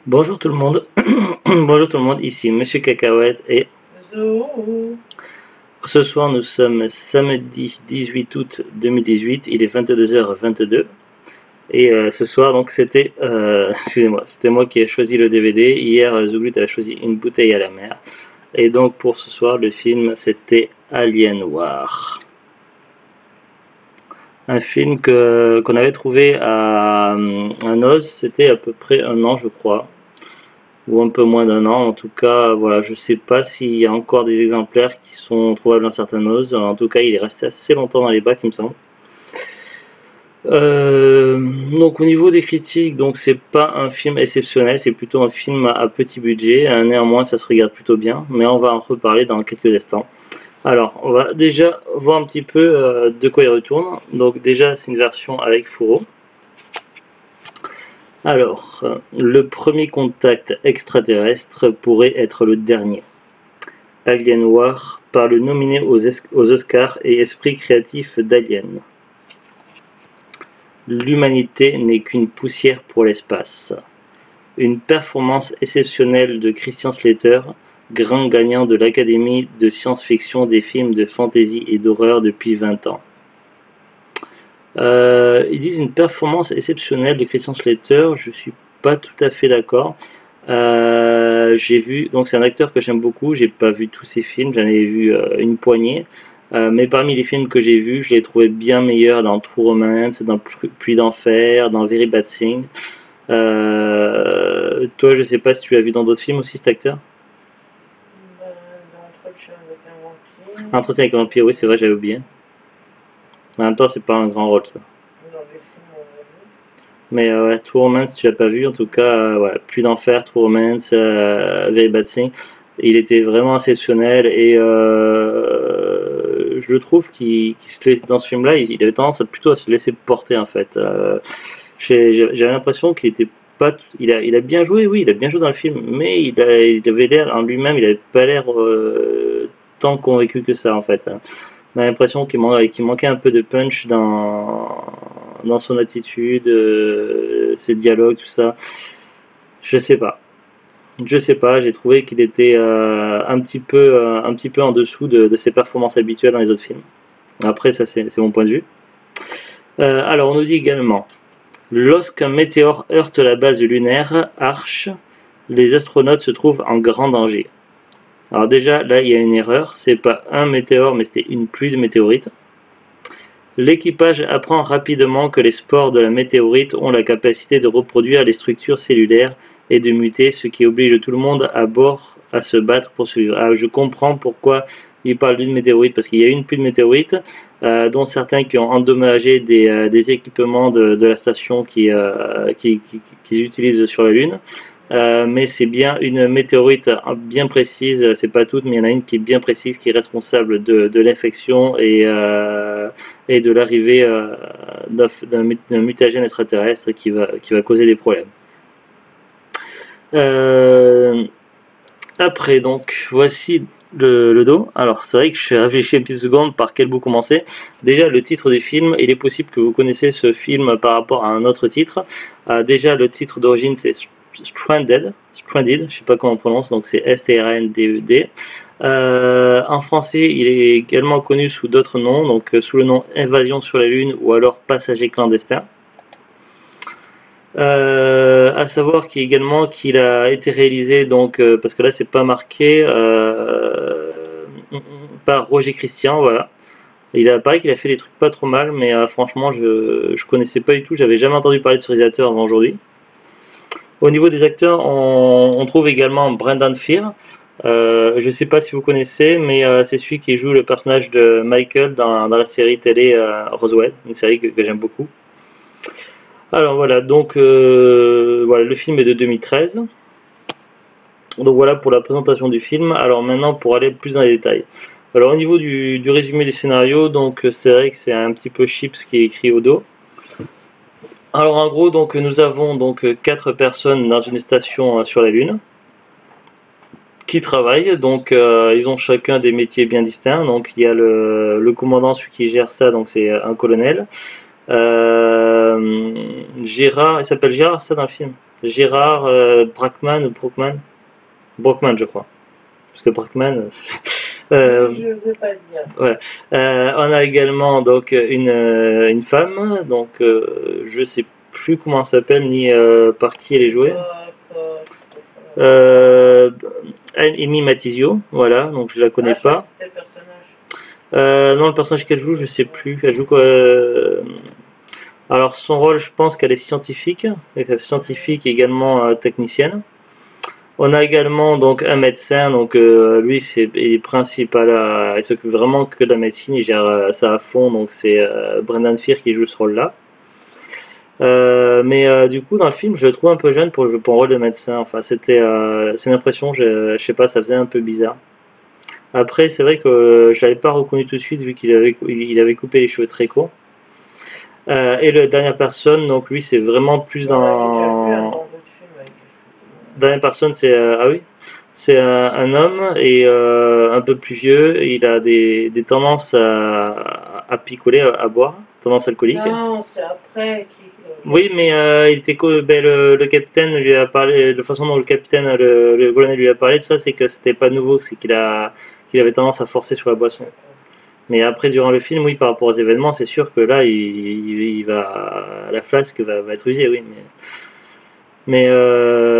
Bonjour tout le monde, bonjour tout le monde, ici Monsieur Cacahuète et Zo. ce soir nous sommes samedi 18 août 2018, il est 22h22 et ce soir donc c'était, excusez-moi, c'était moi qui ai choisi le DVD, hier Zouglut avait choisi Une bouteille à la mer et donc pour ce soir le film c'était Alien War. Un film qu'on avait trouvé à Noz, c'était à peu près un an je crois, ou un peu moins d'un an. En tout cas, voilà, je sais pas s'il y a encore des exemplaires qui sont trouvables dans certaines oses. En tout cas, il est resté assez longtemps dans les bacs, il me semble. Euh, donc au niveau des critiques, donc c'est pas un film exceptionnel, c'est plutôt un film à petit budget. Néanmoins, ça se regarde plutôt bien, mais on va en reparler dans quelques instants. Alors, on va déjà voir un petit peu de quoi il retourne. Donc déjà, c'est une version avec fourreau. Alors, le premier contact extraterrestre pourrait être le dernier. Alien War par le nominé aux Oscars et esprit créatif d'Alien. L'humanité n'est qu'une poussière pour l'espace. Une performance exceptionnelle de Christian Slater, grand gagnant de l'Académie de science-fiction des films de fantasy et d'horreur depuis 20 ans. Ils disent une performance exceptionnelle de Christian Slater, je suis pas tout à fait d'accord. J'ai vu, donc c'est un acteur que j'aime beaucoup, j'ai pas vu tous ses films, j'en ai vu une poignée. Mais parmi les films que j'ai vus, je l'ai trouvé bien meilleur dans True Romance, dans Puits d'Enfer, dans Very Bad Thing. Toi, je sais pas si tu l'as vu dans d'autres films aussi, cet acteur. L'entretien avec un vampire. Entretien avec un vampire, oui, c'est vrai, j'avais oublié. En même temps, c'est pas un grand rôle, ça. Dans les films, on l'a vu. Mais ouais, True Romance, tu l'as pas vu, en tout cas, voilà, Puits d'Enfer, True Romance, Very Bad Thing. Il était vraiment exceptionnel et je le trouve dans ce film-là, il avait tendance plutôt à se laisser porter en fait. J'avais l'impression qu'il était pas, il a bien joué, oui, il a bien joué dans le film, mais il avait l'air en lui-même, il avait pas l'air tant convaincu que ça en fait. On a l'impression qu'il manquait un peu de punch dans son attitude, ses dialogues, tout ça. Je sais pas. Je sais pas, j'ai trouvé qu'il était un petit peu en dessous de ses performances habituelles dans les autres films. Après, ça c'est mon point de vue. Alors, on nous dit également, lorsqu'un météore heurte la base lunaire, Arche, les astronautes se trouvent en grand danger. Alors déjà, là, il y a une erreur, c'est pas un météore, mais c'était une pluie de météorites. L'équipage apprend rapidement que les spores de la météorite ont la capacité de reproduire les structures cellulaires et de muter, ce qui oblige tout le monde à bord à se battre pour survivre. Alors, je comprends pourquoi il parle d'une météorite, parce qu'il y a eu une pluie de météorites, dont certains qui ont endommagé des équipements de la station qu'ils utilisent sur la Lune. Mais c'est bien une météorite bien précise, c'est pas toute, mais il y en a une qui est bien précise, qui est responsable de l'infection et de l'arrivée d'un mutagène extraterrestre qui va causer des problèmes. Euh, Après, donc, voici le dos. Alors, c'est vrai que je suis réfléchi une petite seconde par quel bout commencer. Déjà, le titre du film, il est possible que vous connaissez ce film par rapport à un autre titre. Déjà, le titre d'origine, c'est Stranded, je sais pas comment on prononce, donc c'est S-T-R-A-N-D-E-D. En français, il est également connu sous d'autres noms, donc sous le nom Invasion sur la Lune ou alors Passager clandestin. À savoir qu'il a été réalisé donc parce que là c'est pas marqué par Roger Christian, voilà. Il a pareil qu'il a fait des trucs pas trop mal, mais franchement je connaissais pas du tout, j'avais jamais entendu parler de ce réalisateur avant aujourd'hui. Au niveau des acteurs, on trouve également Brendan Fear. Je sais pas si vous connaissez, mais c'est celui qui joue le personnage de Michael dans la série télé Roswell, une série que j'aime beaucoup. Alors voilà, donc voilà, le film est de 2013. Donc voilà pour la présentation du film. Alors maintenant pour aller plus dans les détails. Alors au niveau du résumé du scénario, donc c'est vrai que c'est un petit peu cheap ce qui est écrit au dos. Alors en gros donc nous avons donc quatre personnes dans une station sur la Lune qui travaillent. Donc ils ont chacun des métiers bien distincts. Donc il y a le commandant, celui qui gère ça, donc c'est un colonel. Gérard, il s'appelle Gérard ça dans le film. Gérard Brackman ou Brockman? Brockman je crois. Parce que Brackman. euh, Je ne sais pas dire. ouais. On a également donc une femme, donc je sais plus comment elle s'appelle ni par qui elle est jouée. Euh, Amy Matizio, voilà, donc je la connais pas. C'était le personnage. Non, le personnage qu'elle joue, je sais plus. Elle joue quoi alors son rôle, je pense qu'elle est scientifique, scientifique et également technicienne. On a également donc un médecin, donc lui il est principal, il s'occupe vraiment que de la médecine, il gère ça à fond, donc c'est Brendan Fear qui joue ce rôle-là. Mais du coup dans le film je le trouve un peu jeune pour un rôle de médecin, enfin c'est une impression, je sais pas, ça faisait un peu bizarre. Après c'est vrai que je l'avais pas reconnu tout de suite vu il avait coupé les cheveux très courts. Et la dernière personne, donc lui c'est vraiment plus J'ai déjà vu un dans... autre film avec Dernière personne c'est... ah oui, c'est un homme et un peu plus vieux, il a des tendances à picoler, à boire, tendance alcoolique. Non, c'est après qui. Oui, mais il était ben, le capitaine lui a parlé, de façon dont le capitaine, le colonel lui a parlé, tout ça, c'est que c'était pas nouveau, c'est qu'il avait tendance à forcer sur la boisson. Mais après, durant le film, oui, par rapport aux événements, c'est sûr que là, il va, la flasque va être usée, oui, mais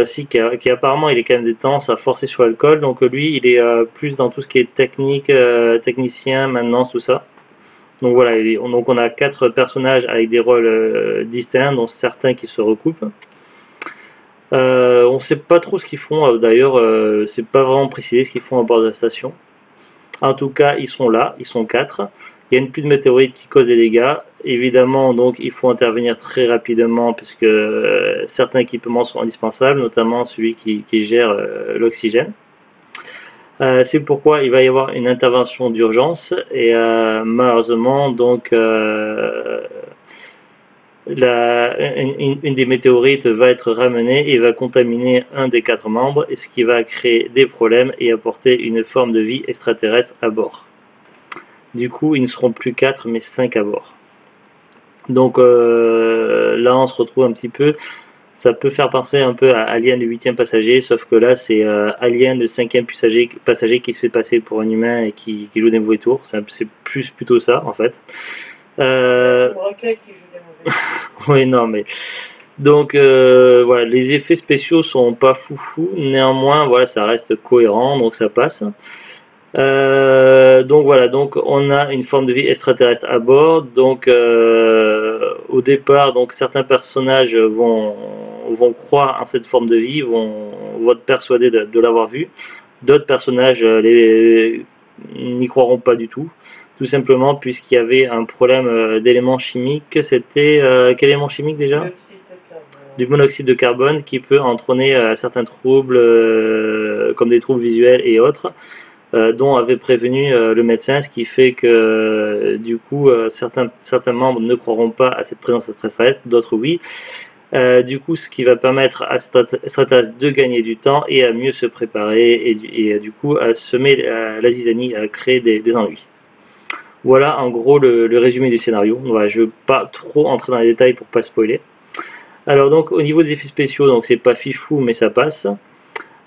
si, apparemment, il est quand même des tendances à forcer sur l'alcool, donc lui, il est plus dans tout ce qui est technique, technicien, maintenance, tout ça. Donc voilà, donc on a 4 personnages avec des rôles distincts, dont certains qui se recoupent. On sait pas trop ce qu'ils font, d'ailleurs, c'est pas vraiment précisé ce qu'ils font à bord de la station. En tout cas, ils sont là, ils sont 4. Il y a une pluie de météorites qui cause des dégâts. Évidemment, donc il faut intervenir très rapidement puisque certains équipements sont indispensables, notamment celui qui gère l'oxygène. C'est pourquoi il va y avoir une intervention d'urgence et malheureusement donc une des météorites va être ramenée et va contaminer un des 4 membres, et ce qui va créer des problèmes et apporter une forme de vie extraterrestre à bord. Du coup, ils ne seront plus 4 mais 5 à bord. Donc là, on se retrouve un petit peu. Ça peut faire penser un peu à Alien le 8e passager, sauf que là, c'est Alien le 5e passager qui se fait passer pour un humain et qui joue des mauvais tours. C'est plutôt ça, en fait. Qui joue des mauvais. Oui, non, mais donc voilà, les effets spéciaux sont pas foufou, néanmoins voilà, ça reste cohérent, donc ça passe. Donc voilà, donc on a une forme de vie extraterrestre à bord. Donc au départ, donc certains personnages vont croire en cette forme de vie, vont être persuadés de l'avoir vue. D'autres personnages n'y croiront pas du tout simplement puisqu'il y avait un problème d'éléments chimiques. C'était quel élément chimique déjà? Du monoxyde de carbone qui peut entraîner certains troubles comme des troubles visuels et autres. Dont avait prévenu le médecin, ce qui fait que du coup certains membres ne croiront pas à cette présence extraterrestre, d'autres oui. Du coup, ce qui va permettre à cet extraterrestre de gagner du temps et à mieux se préparer et du coup à semer la zizanie, à créer des ennuis. Voilà en gros le résumé du scénario. Voilà, je ne veux pas trop entrer dans les détails pour pas spoiler. Alors donc au niveau des effets spéciaux, donc c'est pas fifou mais ça passe.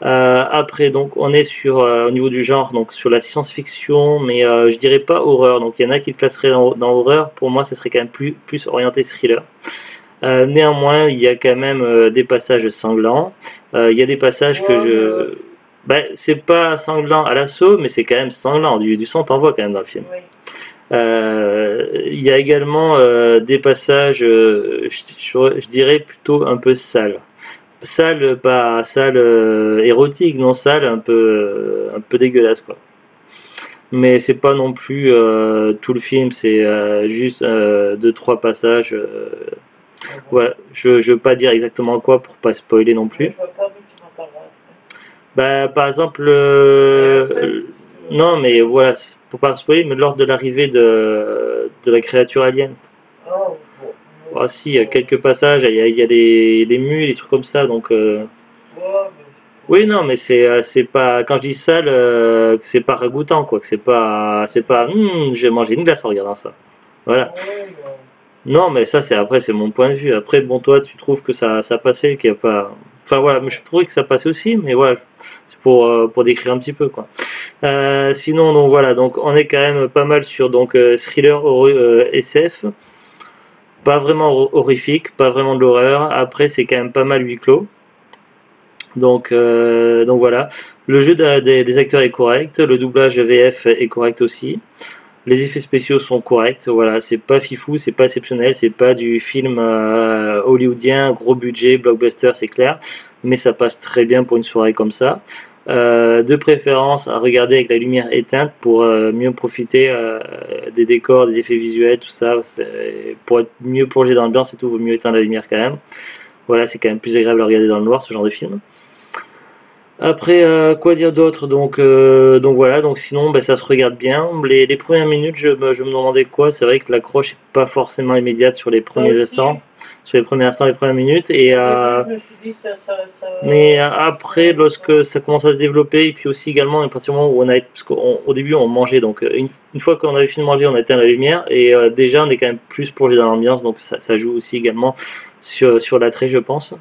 Après donc on est sur au niveau du genre, donc sur la science-fiction, mais je dirais pas horreur. Donc il y en a qui le classeraient dans horreur. Pour moi, ça serait quand même plus orienté thriller. Néanmoins, il y a quand même des passages sanglants. Il y a des passages que je... Ben, c'est pas sanglant à l'assaut, mais c'est quand même sanglant. Du sang t'en vois quand même dans le film. Oui. Il y a également des passages, je dirais plutôt un peu sales. Sale, pas sale érotique, non sale, un peu dégueulasse quoi. Mais c'est pas non plus tout le film, c'est juste 2-3 passages. Voilà, je veux pas dire exactement quoi pour pas spoiler non plus. Je vois pas où tu m'en parleras. Bah, par exemple, non mais voilà, pour pas spoiler, mais lors de l'arrivée de la créature alien. Oh, bon. Ah si, il y a quelques passages, il y a les mules, des trucs comme ça, donc... Ouais, Oui, non, mais c'est pas... Quand je dis sale, c'est pas ragoûtant, quoi, que c'est pas... j'ai mangé une glace en regardant ça. Voilà. ouais, bon. Non, mais ça, c'est après, c'est mon point de vue. Après, bon, toi, tu trouves que ça passait, qu'il n'y a pas. Enfin, voilà, mais je pourrais que ça passait aussi, mais voilà, c'est pour décrire un petit peu, quoi. Sinon, donc voilà, donc on est quand même pas mal sur donc thriller SF, pas vraiment horrifique, pas vraiment de l'horreur. Après, c'est quand même pas mal huis clos. Donc voilà, le jeu des acteurs est correct, le doublage VF est correct aussi. Les effets spéciaux sont corrects, voilà, c'est pas fifou, c'est pas exceptionnel, c'est pas du film hollywoodien, gros budget, blockbuster, c'est clair, mais ça passe très bien pour une soirée comme ça. De préférence à regarder avec la lumière éteinte pour mieux profiter des décors, des effets visuels, tout ça. Pour être mieux plongé dans l'ambiance et tout, vaut mieux éteindre la lumière quand même. Voilà, c'est quand même plus agréable à regarder dans le noir ce genre de film. Après, quoi dire d'autre? Donc voilà, donc sinon, bah, ça se regarde bien. Les premières minutes, je me demandais quoi. C'est vrai que l'accroche n'est pas forcément immédiate sur les Moi premiers aussi, instants, sur les premiers instants, les premières minutes. Et, au début, je me suis dit, mais après, lorsque ça commence à se développer, et puis aussi également, à partir du moment où parce qu'au début, on mangeait, donc une fois qu'on avait fini de manger, on a éteint la lumière, et déjà, on est quand même plus plongé dans l'ambiance, donc ça joue aussi également sur l'attrait, je pense.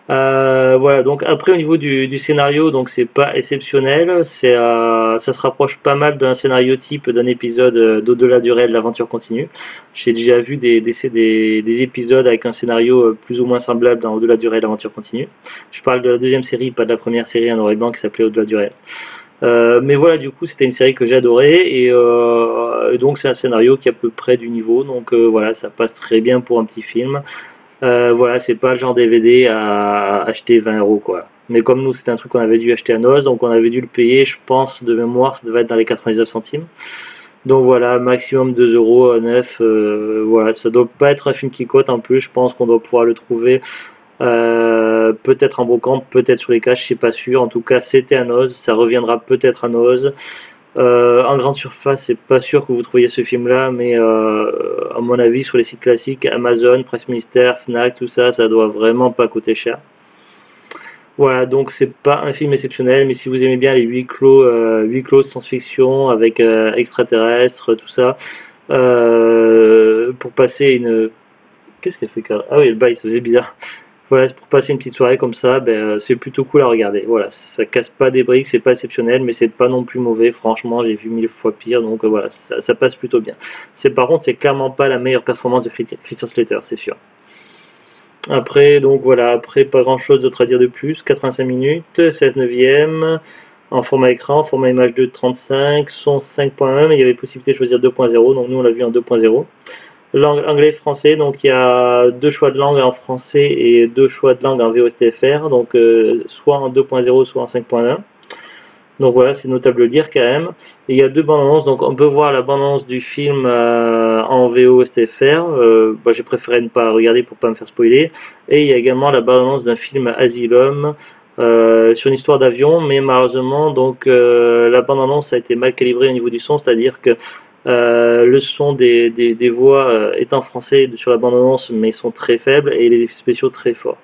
Voilà, donc après au niveau du scénario, donc c'est pas exceptionnel, ça se rapproche pas mal d'un scénario type d'un épisode d'Au-delà du réel, l'aventure continue. J'ai déjà vu des épisodes avec un scénario plus ou moins semblable dans Au-delà du réel, l'aventure continue. Je parle de la deuxième série, pas de la première série en noir et blanc qui s'appelait Au-delà du réel. Mais voilà, du coup, c'était une série que j'adorais et donc c'est un scénario qui est à peu près du niveau, donc voilà, ça passe très bien pour un petit film. Voilà, c'est pas le genre DVD à acheter 20 euros quoi. Mais comme nous, c'était un truc qu'on avait dû acheter à Noz, donc on avait dû le payer, je pense, de mémoire, ça devait être dans les 99 centimes. Donc voilà, maximum 2 euros, 9. Voilà, ça doit pas être un film qui cote en plus, je pense qu'on doit pouvoir le trouver peut-être en brocante, peut-être sur les caches, je suis pas sûr. En tout cas, c'était à Noz, ça reviendra peut-être à Noz. En grande surface, c'est pas sûr que vous trouviez ce film-là, mais à mon avis, sur les sites classiques, Amazon, Presse Ministère, Fnac, tout ça, ça doit vraiment pas coûter cher. Voilà, donc c'est pas un film exceptionnel, mais si vous aimez bien les huis clos de science-fiction avec extraterrestres, tout ça, pour passer une. Qu'est-ce qu'elle fait, Carla? Ah oui, le bail, ça faisait bizarre. Voilà, pour passer une petite soirée comme ça, ben, c'est plutôt cool à regarder. Voilà, ça casse pas des briques, c'est pas exceptionnel, mais c'est pas non plus mauvais. Franchement, j'ai vu 1000 fois pire, donc voilà, ça passe plutôt bien. C'est par contre, c'est clairement pas la meilleure performance de Christian Slater, c'est sûr. Après, donc voilà, après pas grand chose d'autre à dire de plus. 85 minutes, 16 neuvième, en format écran, format image 2 35, son 5.1, mais il y avait possibilité de choisir 2.0, donc nous on l'a vu en 2.0. Langue anglais français, donc il y a deux choix de langue en français et deux choix de langue en VOSTFR, donc soit en 2.0 soit en 5.1. Donc voilà, c'est notable de le dire quand même. Et il y a deux bandes annonces, donc on peut voir la bande annonce du film en VOSTFR. Bah, j'ai préféré ne pas regarder pour pas me faire spoiler. Et il y a également la bande annonce d'un film Asylum sur une histoire d'avion, mais malheureusement donc la bande annonce a été mal calibrée au niveau du son, c'est-à-dire que le son des voix est en français sur la bande-annonce, mais sont très faibles et les effets spéciaux très forts.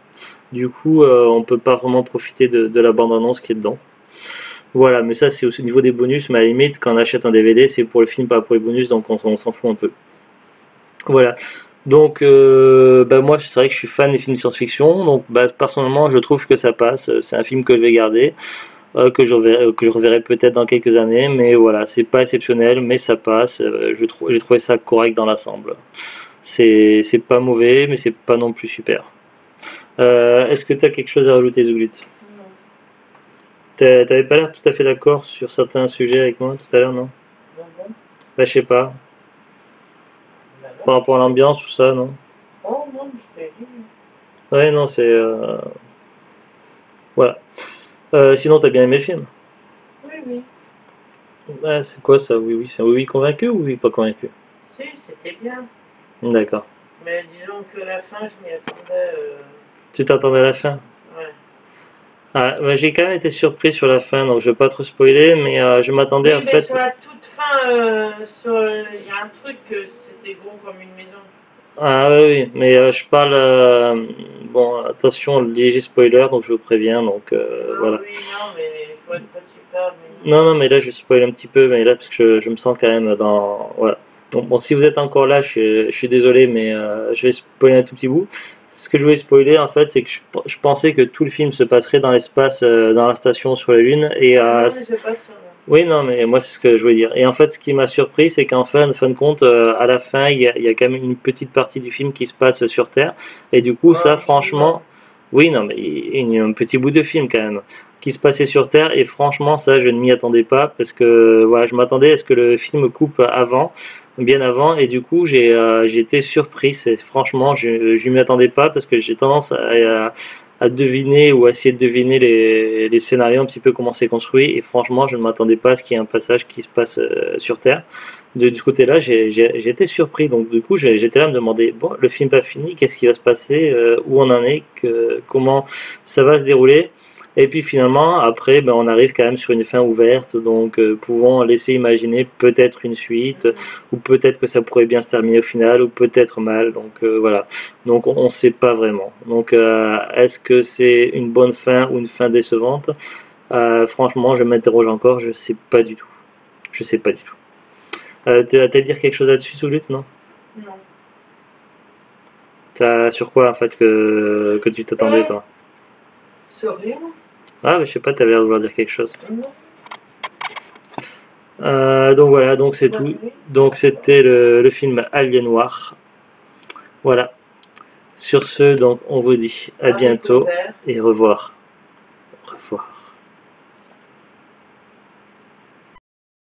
Du coup, on peut pas vraiment profiter de la bande-annonce qui est dedans. Voilà, mais ça c'est aussi au niveau des bonus, mais à la limite, quand on achète un DVD, c'est pour le film, pas pour les bonus, donc on s'en fout un peu. Voilà. Donc, bah moi, c'est vrai que je suis fan des films de science-fiction, donc bah, personnellement, je trouve que ça passe. C'est un film que je vais garder que je reverrai peut-être dans quelques années, mais voilà, c'est pas exceptionnel, mais ça passe. J'ai trouvé ça correct dans l'ensemble. C'est pas mauvais, mais c'est pas non plus super. Est-ce que tu as quelque chose à rajouter, Zoulit? non. T'avais pas l'air tout à fait d'accord sur certains sujets avec moi tout à l'heure, non? Bon, bon. Bah, je sais pas. Bah non. Par rapport à l'ambiance, tout ça, non? Oh non, je t'ai dit. Ouais, non, c'est. Voilà. Sinon, t'as bien aimé le film? Oui, oui. Ouais, c'est quoi ça? Oui, oui, c'est un oui, oui convaincu ou oui, pas convaincu? Si, c'était bien. D'accord. Mais disons que la fin, je m'y attendais. Tu t'attendais à la fin? Ouais. Ah, bah, j'ai quand même été surpris sur la fin, donc je vais pas trop spoiler, mais je m'attendais Oui, en mais fait. sur la toute fin, il y a un truc que c'était gros comme une maison. Ah oui, oui, mais je parle. Bon, attention, léger spoiler, donc je vous préviens, donc Ah voilà. oui, non, mais je vois de quoi tu parles, mais non. Non, non, mais là je spoil un petit peu, mais là parce que je me sens quand même dans. Voilà. Bon, si vous êtes encore là, je suis désolé, mais je vais spoiler un tout petit bout. Ce que je voulais spoiler, en fait, c'est que je pensais que tout le film se passerait dans l'espace, dans la station sur la Lune, et Ah non, mais c'est pas ça. oui, non, mais moi, c'est ce que je voulais dire. Et en fait, ce qui m'a surpris, c'est fin de compte, à la fin, il y a quand même une petite partie du film qui se passe sur Terre. Et du coup, ça, Un minimum. franchement, oui, non, mais il y a un petit bout de film quand même qui se passait sur Terre. Et franchement, ça, je ne m'y attendais pas parce que, voilà, je m'attendais à ce que le film coupe avant, bien avant. Et du coup, j'ai été surpris. Franchement, je m'y attendais pas parce que j'ai tendance à deviner ou à essayer de deviner les scénarios un petit peu comment c'est construit. Et franchement, je ne m'attendais pas à ce qu'il y ait un passage qui se passe sur Terre. De ce côté-là, j'ai été surpris. Donc du coup, j'étais là à me demander, bon, le film pas fini, qu'est-ce qui va se passer, où on en est, comment ça va se dérouler. Et puis finalement, après, ben, on arrive quand même sur une fin ouverte, donc pouvons laisser imaginer peut-être une suite, ou peut-être que ça pourrait bien se terminer au final, ou peut-être mal. Donc voilà. Donc on ne sait pas vraiment. Donc est-ce que c'est une bonne fin ou une fin décevante? Franchement, je m'interroge encore, je sais pas du tout. Je sais pas du tout. Tu as dire quelque chose là-dessus, Soulut, non? Non. Sur quoi en fait que tu t'attendais toi? Sur rien? Ah, mais je sais pas, t'avais l'air de vouloir dire quelque chose. Non. Donc voilà, donc c'est Bonne tout. nuit. Donc c'était le film Alien Noir. Voilà. Sur ce, donc on vous dit à À bientôt découvert. et au revoir.